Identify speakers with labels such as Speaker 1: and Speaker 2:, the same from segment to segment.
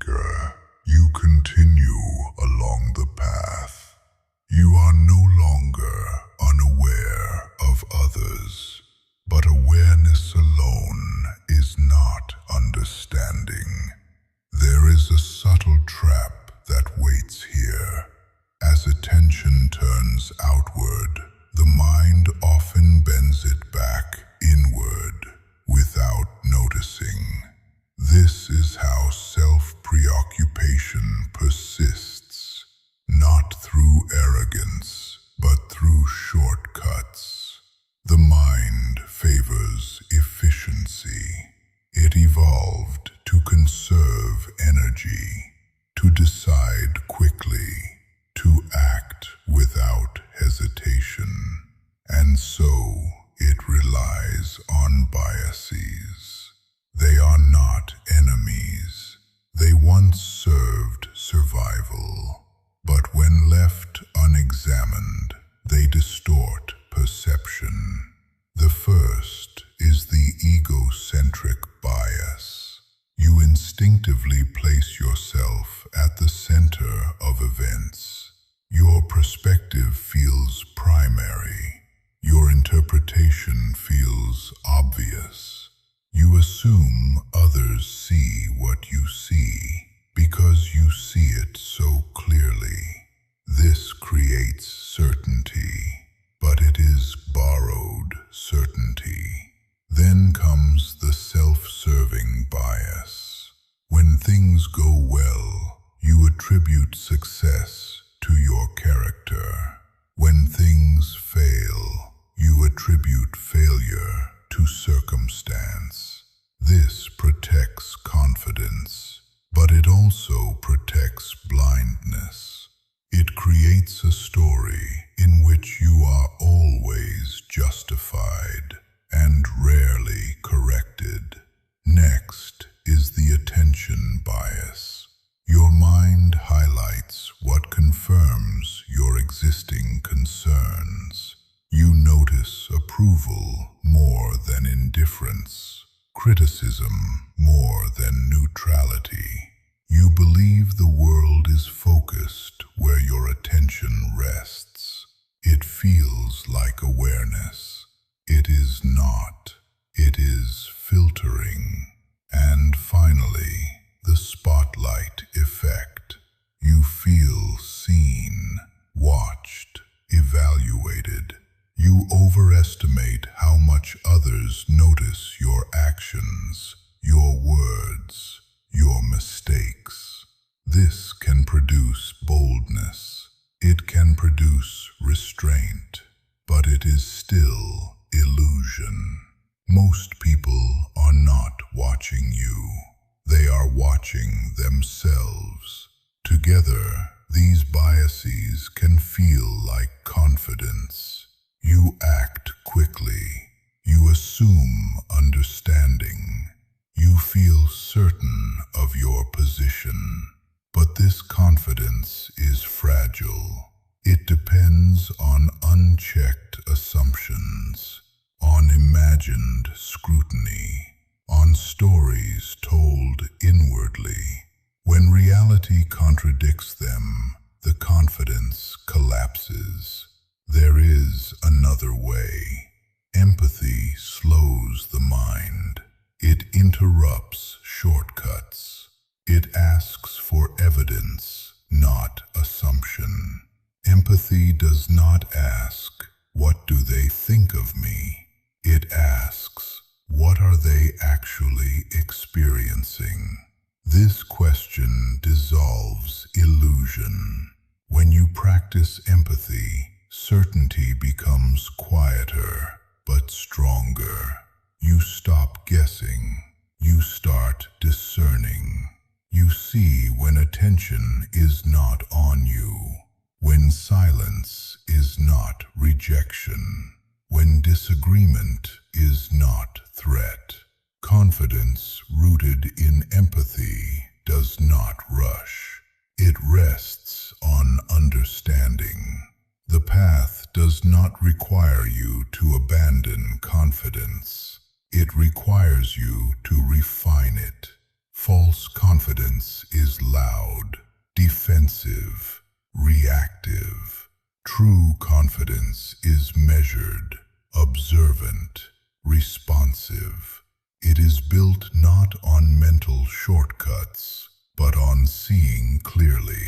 Speaker 1: seeker, you continue along the path. You are no longer unaware of others, but awareness alone is not understanding. There is a subtle trap that waits here. As attention turns outward, the mind often bends it back inward without noticing. This is how self-preoccupation persists, not through arrogance, but through shortcuts. The mind favors efficiency. It evolved to conserve energy, to decide quickly, to act without hesitation. And so it relies on biases. They are not enemies. They once served survival, but when left unexamined, they distort perception. The first is the egocentric bias. You instinctively place yourself at the center of events. Your perspective feels primary. Your interpretation feels obvious. You assume others see what you see because you see it so clearly. This creates certainty, but it is borrowed certainty. Then comes the self-serving bias. When things go well, you attribute success to your character. When things fail, you attribute failure to circumstance. This protects confidence, but it also protects blindness. It creates a story in which you are always justified and rarely corrected. Next is the attention bias. Your mind highlights what confirms your existing concerns. You notice approval more than indifference, criticism more than neutrality. You believe the world is focused where your attention rests. It feels like awareness. It is not. It is filtering. And finally, the spotlight effect. You feel seen, watched, evaluated. You overestimate how much others notice your actions, your words, your mistakes. This can produce boldness. It can produce restraint, but it is still illusion. Most people are not watching you. They are watching themselves. Together, these biases can feel like confidence. You act quickly. You assume understanding. You feel certain of your position. But this confidence is fragile. It depends on unchecked assumptions, on imagined scrutiny, on stories told inwardly. When reality contradicts them, the confidence collapses. There is another way. Empathy slows the mind. It interrupts shortcuts. It asks for evidence, not assumption. Empathy does not ask, "What do they think of me?" It asks, "What are they actually experiencing?" This question dissolves illusion. When you practice empathy, certainty becomes quieter but stronger. You stop guessing. You start discerning. You see when attention is not on you, when silence is not rejection, when disagreement is not threat. Confidence rooted in empathy does not rush. It rests on understanding. The path does not require you to abandon confidence. It requires you to refine it. False confidence is loud, defensive, reactive. True confidence is measured, observant, responsive. It is built not on mental shortcuts, but on seeing clearly.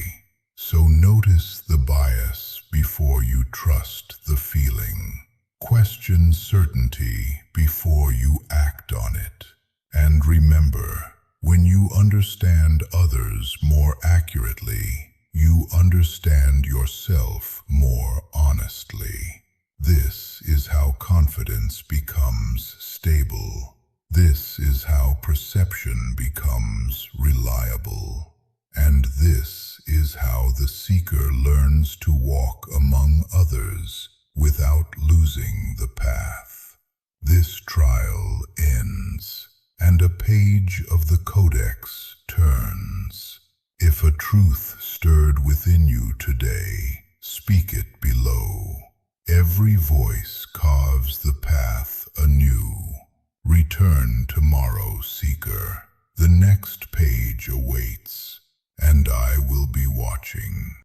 Speaker 1: So notice the bias before you trust the feeling. Question certainty before you act on it. And remember, when you understand others more accurately, you understand yourself more honestly. This is how confidence becomes stable. This is how perception becomes reliable. And this is how the seeker learns to walk among others without losing the path. This trial ends, and a page of the Codex turns. If a truth stirred within you today, speak it below. Every voice carves the path anew. Return tomorrow, seeker. The next page awaits, and I will be watching.